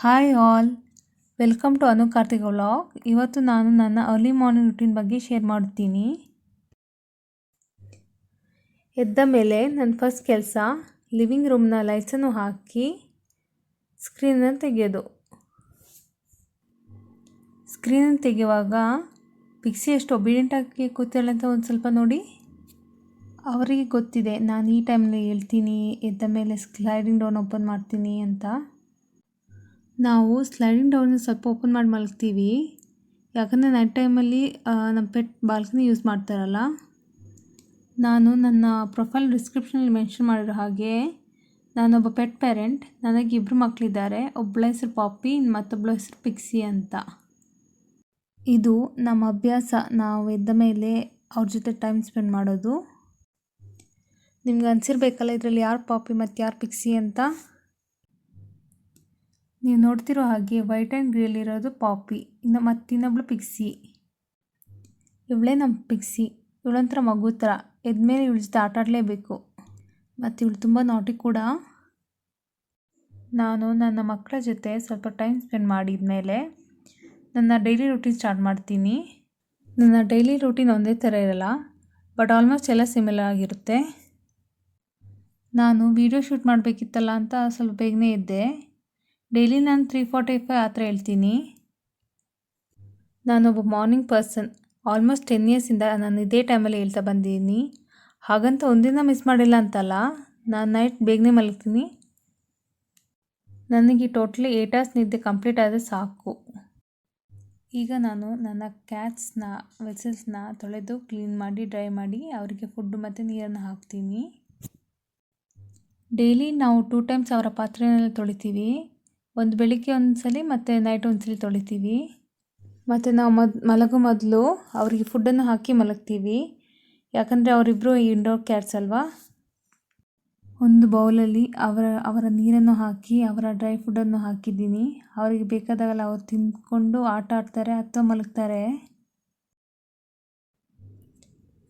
Hi all, welcome to Anu Karthik vlog. ಇವತ್ತು ನಾನು ನನ್ನ ಅರ್ಲಿ ಮಾರ್ನಿಂಗ್ ರೂಟೀನ್ ಬಗ್ಗೆ ಶೇರ್ ಮಾಡ್ತೀನಿ. ಎದ್ದ ಮೇಲೆ ನನ್ನ ಫಸ್ಟ್ ಕೆಲಸ ಲಿವಿಂಗ್ ರೂಮ್ನ ಲೈಟ್ಸನ್ನು ಹಾಕಿ ಸ್ಕ್ರೀನನ್ನು ತೆಗೆಯೋದು. ಸ್ಕ್ರೀನನ್ನು ತೆಗೆಯುವಾಗ ಪಿಕ್ಸಿ ಎಷ್ಟು ಒಬಿಡಿಯೆಂಟಾಗಿ ಕೂತಿದ್ದಾಳೆ ಅಂತ ಒಂದು ಸ್ವಲ್ಪ ನೋಡಿ. ಅವರಿಗೆ ಗೊತ್ತಿದೆ ನಾನು ಈ ಟೈಮಲ್ಲಿ ಹೇಳ್ತೀನಿ, ಎದ್ದ ಮೇಲೆ ಸ್ಲೈಡಿಂಗ್ ಡೋರ್ ಓಪನ್ ಮಾಡ್ತೀನಿ ಅಂತ. ನಾವು ಸ್ಲೈಡಿಂಗ್ ಡೋರ್ನ ಸ್ವಲ್ಪ ಓಪನ್ ಮಾಡಿ ಮಲಗ್ತೀವಿ, ಯಾಕಂದರೆ ನೈಟ್ ಟೈಮಲ್ಲಿ ನಮ್ಮ ಪೆಟ್ ಬಾಲ್ಕನಿ ಯೂಸ್ ಮಾಡ್ತಾರಲ್ಲ. ನಾನು ನನ್ನ ಪ್ರೊಫೈಲ್ ಡಿಸ್ಕ್ರಿಪ್ಷನಲ್ಲಿ ಮೆನ್ಷನ್ ಮಾಡಿರೋ ಹಾಗೆ ನಾನೊಬ್ಬ ಪೆಟ್ ಪೇರೆಂಟ್. ನನಗೆ 2 ಮಕ್ಕಳಿದ್ದಾರೆ. ಒಬ್ಬಳ ಹೆಸರು ಪಾಪಿ, ಮತ್ತೊಬ್ಬಳ ಹೆಸರು ಪಿಕ್ಸಿ ಅಂತ. ಇದು ನಮ್ಮ ಅಭ್ಯಾಸ, ನಾವು ಎದ್ದ ಮೇಲೆ ಅವ್ರ ಜೊತೆ ಟೈಮ್ ಸ್ಪೆಂಡ್ ಮಾಡೋದು. ನಿಮ್ಗೆ ಅನಿಸಿರ್ಬೇಕಲ್ಲ ಇದರಲ್ಲಿ ಯಾರು ಪಾಪಿ ಮತ್ತು ಯಾರು ಪಿಕ್ಸಿ ಅಂತ. ನೀವು ನೋಡ್ತಿರೋ ಹಾಗೆ ವೈಟ್ ಆ್ಯಂಡ್ ಗ್ರೇಲಿರೋದು ಪಾಪಿ, ಮತ್ತಿನ್ನೊಬ್ಳು ಪಿಕ್ಸಿ. ಇವಳೇ ನಮ್ಮ ಪಿಕ್ಸಿ. ಇವಳೊಂಥರ ಮಗು ಥರ, ಎದ್ಮೇಲೆ ಇವಳ ಜೊತೆ ಆಟ ಆಡಲೇಬೇಕು. ಮತ್ತು ಇವಳು ತುಂಬ ನಾಟಿ ಕೂಡ. ನಾನು ನನ್ನ ಮಕ್ಕಳ ಜೊತೆ ಸ್ವಲ್ಪ ಟೈಮ್ ಸ್ಪೆಂಡ್ ಮಾಡಿದ ಮೇಲೆ ನನ್ನ ಡೈಲಿ ರೂಟೀನ್ ಸ್ಟಾರ್ಟ್ ಮಾಡ್ತೀನಿ. ನನ್ನ ಡೈಲಿ ರೂಟೀನ್ ಒಂದೇ ಥರ ಇರಲ್ಲ, ಬಟ್ ಆಲ್ಮೋಸ್ಟ್ ಎಲ್ಲ ಸಿಮಿಲರ್ ಆಗಿರುತ್ತೆ. ನಾನು ವೀಡಿಯೋ ಶೂಟ್ ಮಾಡಬೇಕಿತ್ತಲ್ಲ ಅಂತ ಸ್ವಲ್ಪ ಬೇಗನೆ ಇದ್ದೆ. ಡೈಲಿ ನಾನು 3:45 ಆ ಥರ ಹೇಳ್ತೀನಿ. ನಾನೊಬ್ಬ ಮಾರ್ನಿಂಗ್ ಪರ್ಸನ್. ಆಲ್ಮೋಸ್ಟ್ 10 ಇಯರ್ಸಿಂದ ನಾನು ಇದೇ ಟೈಮಲ್ಲಿ ಹೇಳ್ತಾ ಬಂದಿದ್ದೀನಿ. ಹಾಗಂತ ಒಂದಿನ ಮಿಸ್ ಮಾಡಿಲ್ಲ ಅಂತಲ್ಲ, ನಾನು ನೈಟ್ ಬೇಗನೆ ಮಲಗ್ತೀನಿ. ನನಗೆ ಟೋಟಲಿ 8 hours ನಿದ್ದೆ ಕಂಪ್ಲೀಟ್ ಆದರೆ ಸಾಕು. ಈಗ ನಾನು ನನ್ನ ಕ್ಯಾಟ್ಸ್ನ ವೆಸಲ್ಸ್ನ ತೊಳೆದು ಕ್ಲೀನ್ ಮಾಡಿ ಡ್ರೈ ಮಾಡಿ ಅವರಿಗೆ ಫುಡ್ಡು ಮತ್ತು ನೀರನ್ನು ಹಾಕ್ತೀನಿ. ಡೈಲಿ ನಾವು 2 times ಅವರ ಪಾತ್ರೆನೆಲ್ಲ ತೊಳಿತೀವಿ. ಒಂದು ಬೆಳಿಗ್ಗೆ ಒಂದ್ಸಲಿ ಮತ್ತು ನೈಟ್ ಒಂದ್ಸಲಿ ತೊಳಿತೀವಿ. ಮತ್ತು ನಾವು ಮಲಗೋ ಮೊದಲು ಅವರಿಗೆ ಫುಡ್ಡನ್ನು ಹಾಕಿ ಮಲಗ್ತೀವಿ, ಯಾಕಂದರೆ ಅವರಿಬ್ಬರು ಇಂಡೋರ್ ಕ್ಯಾಟ್ಸ್ ಅಲ್ವಾ. ಒಂದು ಬೌಲಲ್ಲಿ ಅವರ ನೀರನ್ನು ಹಾಕಿ ಅವರ ಡ್ರೈ ಫುಡ್ಡನ್ನು ಹಾಕಿದ್ದೀನಿ. ಅವರಿಗೆ ಬೇಕಾದಾಗಲ್ಲ ಅವ್ರು ತಿಂದ್ಕೊಂಡು ಆಟ ಆಡ್ತಾರೆ ಅಥವಾ ಮಲಗ್ತಾರೆ.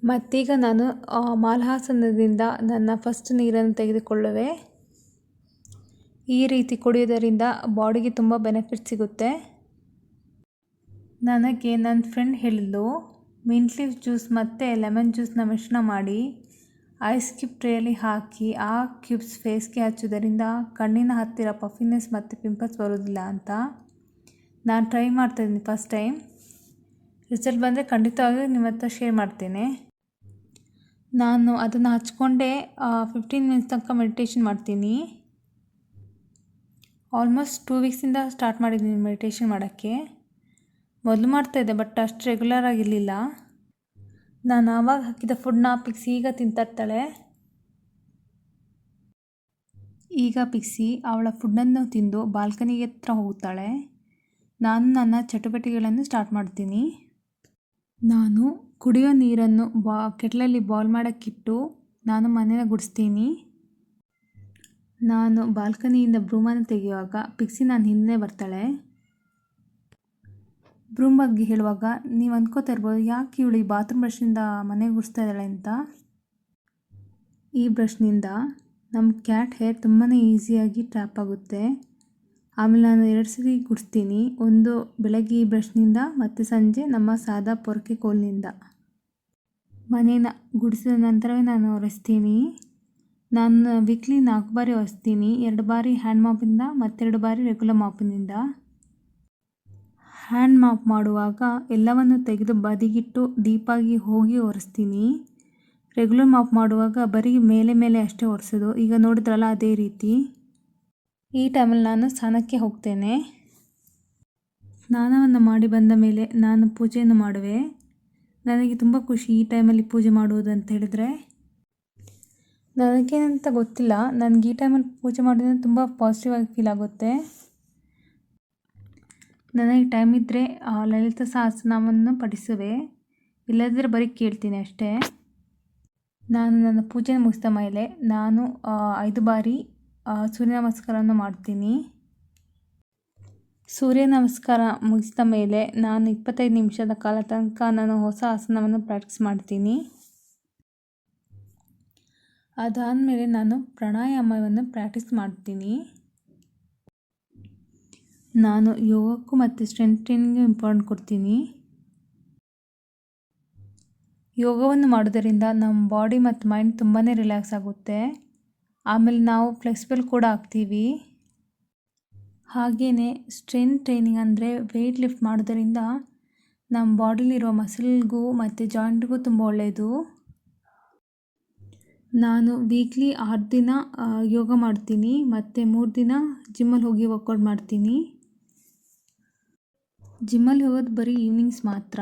ಮತ್ತೀಗ ನಾನು ಮಾಲ್ಹಾಸನದಿಂದ ನನ್ನ ಫಸ್ಟ್ ನೀರನ್ನು ತೆಗೆದುಕೊಳ್ಳುವೆ. ಈ ರೀತಿ ಕುಡಿಯೋದರಿಂದ ಬಾಡಿಗೆ ತುಂಬ ಬೆನಿಫಿಟ್ ಸಿಗುತ್ತೆ. ನನಗೆ ನನ್ನ ಫ್ರೆಂಡ್ ಹೇಳಿದ್ಲು, ಮಿಂಟ್ ಲೀಫ್ ಜ್ಯೂಸ್ ಮತ್ತು ಲೆಮನ್ ಜ್ಯೂಸ್ನ ಮಿಶ್ರಣ ಮಾಡಿ ಐಸ್ ಕ್ಯೂಬ್ ಟ್ರೇಯಲ್ಲಿ ಹಾಕಿ ಆ ಕ್ಯೂಬ್ಸ್ ಫೇಸ್ಗೆ ಹಚ್ಚೋದರಿಂದ ಕಣ್ಣಿನ ಹತ್ತಿರ ಪಫಿನೆಸ್ ಮತ್ತು ಪಿಂಪಲ್ಸ್ ಬರೋದಿಲ್ಲ ಅಂತ. ನಾನು ಟ್ರೈ ಮಾಡ್ತಾಯಿದ್ದೀನಿ ಫಸ್ಟ್ ಟೈಮ್. ರಿಸಲ್ಟ್ ಬಂದರೆ ಖಂಡಿತವಾಗಿ ನಿಮ್ಮ ಹತ್ರ ಶೇರ್ ಮಾಡ್ತೇನೆ. ನಾನು ಅದನ್ನು ಹಚ್ಕೊಂಡೇ 15 minutes ತನಕ ಮೆಡಿಟೇಷನ್ ಮಾಡ್ತೀನಿ. ಆಲ್ಮೋಸ್ಟ್ 2 weeksಯಿಂದ ಸ್ಟಾರ್ಟ್ ಮಾಡಿದ್ದೀನಿ ಮೆಡಿಟೇಷನ್ ಮಾಡೋಕ್ಕೆ. ಮೊದಲು ಮಾಡ್ತಾಯಿದ್ದೆ, ಬಟ್ ಅಷ್ಟು ರೆಗ್ಯುಲರ್ ಆಗಿರಲಿಲ್ಲ. ನಾನು ಆವಾಗ ಹಾಕಿದ ಫುಡ್ನ ಪಿಕ್ಸಿ ಈಗ ತಿಂತಾಯಿರ್ತಾಳೆ. ಈಗ ಪಿಕ್ಸಿ ಅವಳ ಫುಡ್ಡನ್ನು ತಿಂದು ಬಾಲ್ಕನಿಗೆ ಹತ್ರ ಹೋಗ್ತಾಳೆ. ನಾನು ನನ್ನ ಚಟುವಟಿಕೆಗಳನ್ನು ಸ್ಟಾರ್ಟ್ ಮಾಡ್ತೀನಿ. ನಾನು ಕುಡಿಯೋ ನೀರನ್ನು ಕೆಟ್ಲಲ್ಲಿ ಬಾಯ್ಲ್ ಮಾಡೋಕ್ಕಿಟ್ಟು ನಾನು ಮನೇನ ಗುಡಿಸ್ತೀನಿ. ನಾನು ಬಾಲ್ಕನಿಯಿಂದ ಬ್ರೂಮನ್ನು ತೆಗೆಯುವಾಗ ಪಿಕ್ಸಿ ನಾನು ಹಿಂದೆ ಬರ್ತಾಳೆ. ಬ್ರೂಮ್ ಬಗ್ಗೆ ಹೇಳುವಾಗ ನೀವು ಅಂದ್ಕೋತಾ ಇರ್ಬೋದು, ಯಾಕೆ ಇವಳು ಈ ಬಾತ್ರೂಮ್ ಬ್ರಷ್ನಿಂದ ಮನೆ ಗುಡಿಸ್ತಾ ಇದ್ದಾಳೆ ಅಂತ. ಈ ಬ್ರಷ್ನಿಂದ ನಮ್ಮ ಕ್ಯಾಟ್ ಹೇರ್ ತುಂಬಾ ಈಸಿಯಾಗಿ ಟ್ರ್ಯಾಪ್ ಆಗುತ್ತೆ. ಆಮೇಲೆ ನಾನು 2 ಸರಿ ಗುಡಿಸ್ತೀನಿ. ಒಂದು ಬೆಳಗ್ಗೆ ಈ ಬ್ರಷ್ನಿಂದ ಮತ್ತು ಸಂಜೆ ನಮ್ಮ ಸಾದಾ ಪೊರಕೆ ಕೋಲ್ನಿಂದ. ಮನೇನ ಗುಡಿಸಿದ ನಂತರವೇ ನಾನು ಒರೆಸ್ತೀನಿ. ನಾನು ವೀಕ್ಲಿ 4 ಬಾರಿ ಒರೆಸ್ತೀನಿ. 2 ಬಾರಿ ಹ್ಯಾಂಡ್ ಮಾಪಿಂದ ಮತ್ತೆರಡು ಬಾರಿ ರೆಗ್ಯುಲರ್ ಮಾಪಿನಿಂದ. ಹ್ಯಾಂಡ್ ಮಾಪ್ ಮಾಡುವಾಗ ಎಲ್ಲವನ್ನು ತೆಗೆದು ಬದಿಗಿಟ್ಟು ಡೀಪಾಗಿ ಹೋಗಿ ಒರೆಸ್ತೀನಿ. ರೆಗ್ಯುಲರ್ ಮಾಪ್ ಮಾಡುವಾಗ ಬರೀ ಮೇಲೆ ಅಷ್ಟೇ ಒರೆಸೋದು. ಈಗ ನೋಡಿದ್ರಲ್ಲ ಅದೇ ರೀತಿ. ಈ ಟೈಮಲ್ಲಿ ನಾನು ಸ್ನಾನಕ್ಕೆ ಹೋಗ್ತೇನೆ. ಸ್ನಾನವನ್ನು ಮಾಡಿ ಬಂದ ಮೇಲೆ ನಾನು ಪೂಜೆಯನ್ನು ಮಾಡುವೆ. ನನಗೆ ತುಂಬ ಖುಷಿ ಈ ಟೈಮಲ್ಲಿ ಪೂಜೆ ಮಾಡುವುದು ಅಂತ ಹೇಳಿದರೆ. ನನಗೇನಂತ ಗೊತ್ತಿಲ್ಲ, ನನಗೆ ಈ ಟೈಮಲ್ಲಿ ಪೂಜೆ ಮಾಡೋದ್ರಿಂದ ತುಂಬ ಪಾಸಿಟಿವ್ ಆಗಿ ಫೀಲ್ ಆಗುತ್ತೆ. ನನಗೆ ಟೈಮ್ ಇದ್ದರೆ ಲಲಿತ ಸಹಸ್ರನಾಮವನ್ನು ಪಠಿಸುವೆ, ಇಲ್ಲದಿದ್ದರೆ ಬರೀ ಕೇಳ್ತೀನಿ ಅಷ್ಟೇ. ನಾನು ನನ್ನ ಪೂಜೆ ಮುಗಿಸಿದ ಮೇಲೆ ನಾನು 5 ಬಾರಿ ಸೂರ್ಯ ನಮಸ್ಕಾರವನ್ನು ಮಾಡ್ತೀನಿ. ಸೂರ್ಯ ನಮಸ್ಕಾರ ಮುಗಿಸಿದ ಮೇಲೆ ನಾನು 25 ನಿಮಿಷದ ಕಾಲ ತನಕ ನಾನು ಹೊಸ ಆಸನವನ್ನು ಪ್ರಾಕ್ಟೀಸ್ ಮಾಡ್ತೀನಿ. ಅದಾದಮೇಲೆ ನಾನು ಪ್ರಾಣಾಯಾಮವನ್ನು ಪ್ರಾಕ್ಟೀಸ್ ಮಾಡ್ತೀನಿ. ನಾನು ಯೋಗಕ್ಕೂ ಮತ್ತು ಸ್ಟ್ರೆಂತ್ ಟ್ರೈನಿಂಗೂ ಇಂಪಾರ್ಟೆಂಟ್ ಕೊಡ್ತೀನಿ. ಯೋಗವನ್ನು ಮಾಡೋದರಿಂದ ನಮ್ಮ ಬಾಡಿ ಮತ್ತು ಮೈಂಡ್ ತುಂಬಾ ರಿಲ್ಯಾಕ್ಸ್ ಆಗುತ್ತೆ. ಆಮೇಲೆ ನಾವು ಫ್ಲೆಕ್ಸಿಬಲ್ ಕೂಡ ಆಗ್ತೀವಿ. ಹಾಗೆಯೇ ಸ್ಟ್ರೆಂತ್ ಟ್ರೈನಿಂಗ್ ಅಂದರೆ ವೆಯ್ಟ್ ಲಿಫ್ಟ್ ಮಾಡೋದರಿಂದ ನಮ್ಮ ಬಾಡಿಲಿರೋ ಮಸಲ್ಗೂ ಮತ್ತು ಜಾಯಿಂಟ್ಗೂ ತುಂಬ ಒಳ್ಳೆಯದು. ನಾನು ವೀಕ್ಲಿ 6 ದಿನ ಯೋಗ ಮಾಡ್ತೀನಿ ಮತ್ತು 3 ದಿನ ಜಿಮ್ಮಲ್ಲಿ ಹೋಗಿ ವರ್ಕೌಟ್ ಮಾಡ್ತೀನಿ. ಜಿಮ್ಮಲ್ಲಿ ಹೋಗೋದು ಬರೀ ಈವ್ನಿಂಗ್ಸ್ ಮಾತ್ರ.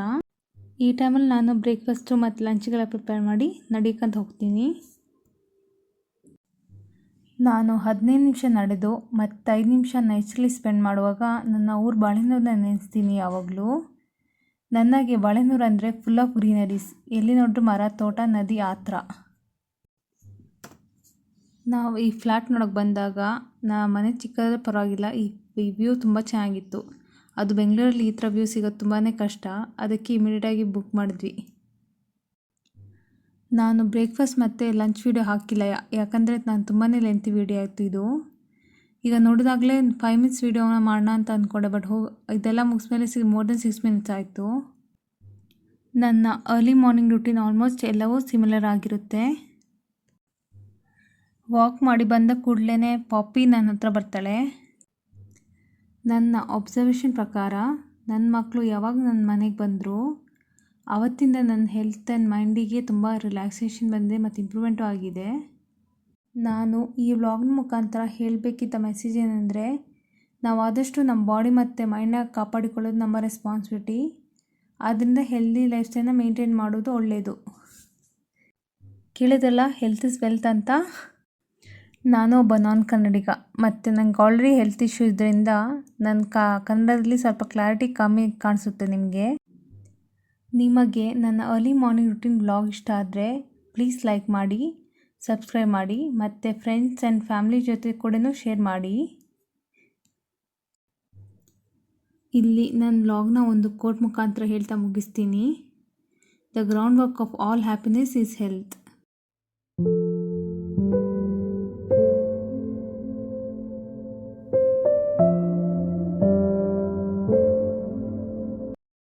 ಈ ಟೈಮಲ್ಲಿ ನಾನು ಬ್ರೇಕ್ಫಾಸ್ಟು ಮತ್ತು ಲಂಚ್ಗೆಲ್ಲ ಪ್ರಿಪೇರ್ ಮಾಡಿ ನಡಿಯಕ್ಕಂತ ಹೋಗ್ತೀನಿ. ನಾನು 15 ನಿಮಿಷ ನಡೆದು ಮತ್ತು 5 ನಿಮಿಷ ನೇಚರಲ್ಲಿ ಸ್ಪೆಂಡ್ ಮಾಡುವಾಗ ನನ್ನ ಊರು ಬಾಳೆನೂರನ್ನ ನೆನೆಸ್ತೀನಿ ಯಾವಾಗಲೂ. ನನಗೆ ಬಾಳೆನೂರು ಅಂದರೆ ಫುಲ್ ಆಫ್ ಗ್ರೀನರೀಸ್, ಎಲ್ಲಿ ನೋಡ್ರೂ ಮರ, ತೋಟ, ನದಿ ಆ ಥರ. ನಾವು ಈ ಫ್ಲ್ಯಾಟ್ ನೋಡೋಕೆ ಬಂದಾಗ ಮನೆ ಚಿಕ್ಕದಾದ್ರೂ ಪರವಾಗಿಲ್ಲ, ಈ ವ್ಯೂ ತುಂಬ ಚೆನ್ನಾಗಿತ್ತು. ಅದು ಬೆಂಗಳೂರಲ್ಲಿ ಈ ಥರ ವ್ಯೂ ಸಿಗೋದು ತುಂಬಾ ಕಷ್ಟ, ಅದಕ್ಕೆ ಇಮಿಡಿಯೇಟಾಗಿ ಬುಕ್ ಮಾಡಿದ್ವಿ. ನಾನು ಬ್ರೇಕ್ಫಾಸ್ಟ್ ಮತ್ತು ಲಂಚ್ ವೀಡಿಯೋ ಹಾಕಿಲ್ಲ, ಯಾಕಂದರೆ ನಾನು ತುಂಬಾ ಲೆಂತಿ ವೀಡಿಯೋ ಆಯಿತು ಇದು. ಈಗ ನೋಡಿದಾಗಲೇ 5 ಮಿನಿಟ್ಸ್ ವೀಡಿಯೋನ ಮಾಡೋಣ ಅಂತ ಅಂದ್ಕೊಂಡೆ, ಬಟ್ ಇದೆಲ್ಲ ಮುಗಿಸ್ಮೇಲೆ ಮೋರ್ ದೆನ್ 6 ಮಿನಿಟ್ಸ್ ಆಯಿತು. ನನ್ನ ಅರ್ಲಿ ಮಾರ್ನಿಂಗ್ ರೂಟೀನ್ ಆಲ್ಮೋಸ್ಟ್ ಎಲ್ಲವೂ ಸಿಮಿಲರ್ ಆಗಿರುತ್ತೆ. ವಾಕ್ ಮಾಡಿ ಬಂದ ಕೂಡಲೇ ಪಾಪಿ ನನ್ನ ಹತ್ರ ಬರ್ತಾಳೆ. ನನ್ನ ಅಬ್ಸರ್ವೇಷನ್ ಪ್ರಕಾರ ನನ್ನ ಮಕ್ಕಳು ಯಾವಾಗ ನನ್ನ ಮನೆಗೆ ಬಂದರು ಆವತ್ತಿಂದ ನನ್ನ ಹೆಲ್ತ್ ಆ್ಯಂಡ್ ಮೈಂಡಿಗೆ ತುಂಬ ರಿಲ್ಯಾಕ್ಸೇಷನ್ ಬಂದಿದೆ ಮತ್ತು ಇಂಪ್ರೂವ್ಮೆಂಟು ಆಗಿದೆ. ನಾನು ಈ ವ್ಲಾಗ್ನ ಮುಖಾಂತರ ಹೇಳಬೇಕಿದ್ದ ಮೆಸೇಜ್ ಏನಂದರೆ, ನಾವು ಆದಷ್ಟು ನಮ್ಮ ಬಾಡಿ ಮತ್ತು ಮೈಂಡನ್ನ ಕಾಪಾಡಿಕೊಳ್ಳೋದು ನಮ್ಮ ರೆಸ್ಪಾನ್ಸಿಬಿಲಿಟಿ. ಆದ್ದರಿಂದ ಹೆಲ್ದಿ ಲೈಫ್ ಸ್ಟೈಲ್ನ ಮೇಂಟೈನ್ ಮಾಡೋದು ಒಳ್ಳೆಯದು. ಕೇಳಿದ್ರಲ್ಲ, ಹೆಲ್ತ್ ಇಸ್ ವೆಲ್ತ್ ಅಂತ. ನಾನು ಒಬ್ಬ ನಾನ್ ಕನ್ನಡಿಗ ಮತ್ತು ನಂಗೆ ಆಲ್ರೆಡಿ ಹೆಲ್ತ್ ಇಶ್ಯೂ ಇದರಿಂದ ನನ್ನ ಕನ್ನಡದಲ್ಲಿ ಸ್ವಲ್ಪ ಕ್ಲಾರಿಟಿ ಕಮ್ಮಿ ಕಾಣಿಸುತ್ತೆ ನಿಮಗೆ ನನ್ನ ಅರ್ಲಿ ಮಾರ್ನಿಂಗ್ ರೂಟೀನ್ ವ್ಲಾಗ್ ಇಷ್ಟ ಆದರೆ ಪ್ಲೀಸ್ ಲೈಕ್ ಮಾಡಿ, ಸಬ್ಸ್ಕ್ರೈಬ್ ಮಾಡಿ ಮತ್ತು ಫ್ರೆಂಡ್ಸ್ ಆ್ಯಂಡ್ ಫ್ಯಾಮಿಲಿ ಜೊತೆ ಕೂಡ ಶೇರ್ ಮಾಡಿ. ಇಲ್ಲಿ ನನ್ನ ವ್ಲಾಗ್ನ ಒಂದು ಕೋಟ್ ಮುಖಾಂತರ ಹೇಳ್ತಾ ಮುಗಿಸ್ತೀನಿ. The ground work of all happiness is health.